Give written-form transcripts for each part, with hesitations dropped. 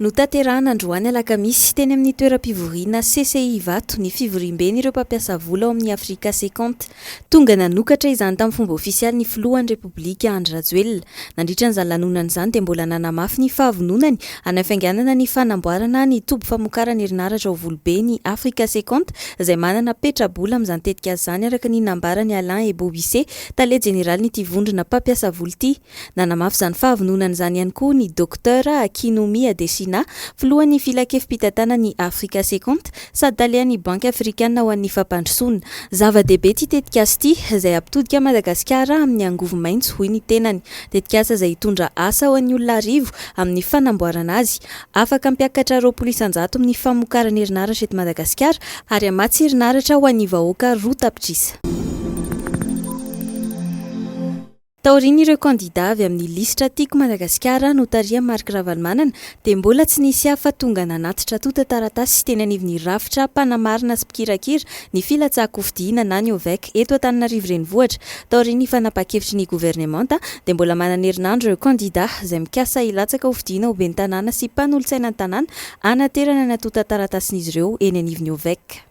No tanterahana androany alakamisy teny amin'ny toeram-pivoriana CCI Vato ny fivoriam-ben'ireo mpampiasa vola ao amin'ny Afrika 50. Tonga nanokatra izany tamin'ny fomba ofisialy ny filohan'ny Repoblika Andry Rajoelina. Nandritran'izany lanonana izany dia mbola nanamafy ny fahavononany hanafainganana ny fanamboarana ny toby famokarana herinaratra ho volobe ny Afrika 50 izay manana petrabola amin'izany tetika izany araka ny nambarany Alain Ebobisse, tale jeneraly ny tivondrona mpampiasa vola ity. Nanamafy izany fahavononana izany ihany koa ny Dr Kinumi Adesina, filohan'ny filakevim-pitantanana ny Afrika 50 sady talian'ny Banky Afrikana ho an'ny fampandrosoana. Zava-dehibe ity tetikasa ity izay ampitodika Madagasikara amin'ny angovo maitso hoy ny tenany. Tetikasa izay hitondra asa ho an'ny olona arivo amin'ny fanamboarana azy. Afaka mpiakatra 20% amin'ny famokarana herinaratra eto Madagasikara ary amatsy herinaratra ho an'ny vahoaka roa tapitrisa. Taoriana ireo kandida avy amin'ny listra tiako Madagasikara no taria Marc Ravalomanana dia mbola tsy nisy hafa tonga nanatitra tota taratasy teny anivon'ny rafitra mpanamarina sy mpikirakira ny filatsahako fidiana na ny OVEC eto Antananarivo renivohitra. Taoriana fanapa-kevitry ny gouvernemanta dia mbola manana herinandro ireo kandida izay mikasa hilatsaka ho fidiana ho ben'ny tanàna sy mpanolotsaina ny tanàna hanaterana natota taratasin'izy ireo eny anivon'ny OVEC.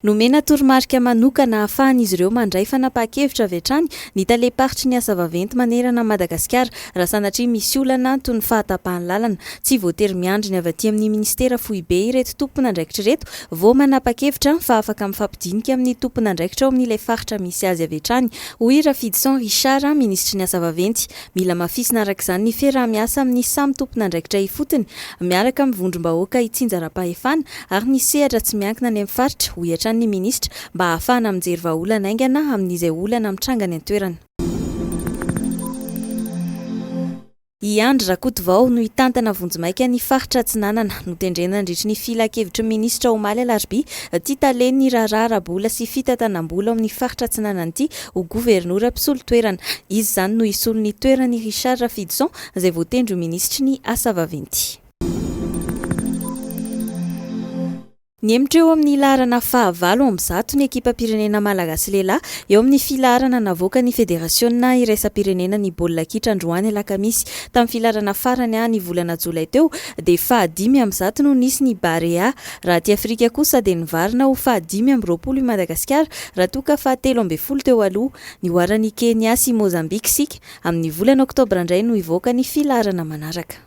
Nomena toromarika manokana ahafahan'izy ireo mandray fanapa-kevitra avy hatrany ny taleparitry ny asa vaventy manerana Madagasikara raha sanatria misy olana antony fahatapahan'ny lalana. Tsy voatery miandriny avy aty amin'ny ministera foibe ireto tompon'andraikitra ireto vao manapa-kevitra fa afaka mifampidinika amin'ny tompon'andraikitra ao amin'ilay faritra misy azy avy hatrany. Hoy Rafidson Richard, ministry ny asa vaventy, mila mafisina araka izany ny fiaraha-miasa amin'ny samy tompon'andraikitra ifotony miaraka amin'ny vondrom-bahoaka hitsinja ara-pahefana ary ny sehatra tsy miankina any amin'ny faritra, hoy hatrany ny ministra, mba ahafahana mijery vahaolana aingana amin'izay olana mitranga ny an-toerana. I Andry Rakotovao no hitantana vonjimaika ny faritra Atsinanana notendrena nandritra ny filakevitry ministra Omaly Alarbi tia talen'ny rararam-bola sy fitantanam-bola amin'ny faritra Atsinanana ity ho gouvernoura mpisolo toerana. Izy izany no hisolo ny toerany Richard Rafidson izay voatendry ho ministry ny asa vaventy. Niemitra eo amin'ny laharana fahavalo amby zato ny ekipa-pirenena malagasy lehilahy eo amin'ny filaharana navoaka ny federasiona iraisam-pirenena ny baolina kitra androany alakamisy. Tamin'ny filaharana farany ny volana jolay teo dia 5-0 no nisy ny Barea. Raha aty Afrika kosa dia nivarina ho 5-20 i Madagasikara raha toa ka 7-10 teo aloha. Nihoaran'ny Kenya sy Mozambika sika amin'ny volana oktobra indray no hivoaka ny filaharana manaraka.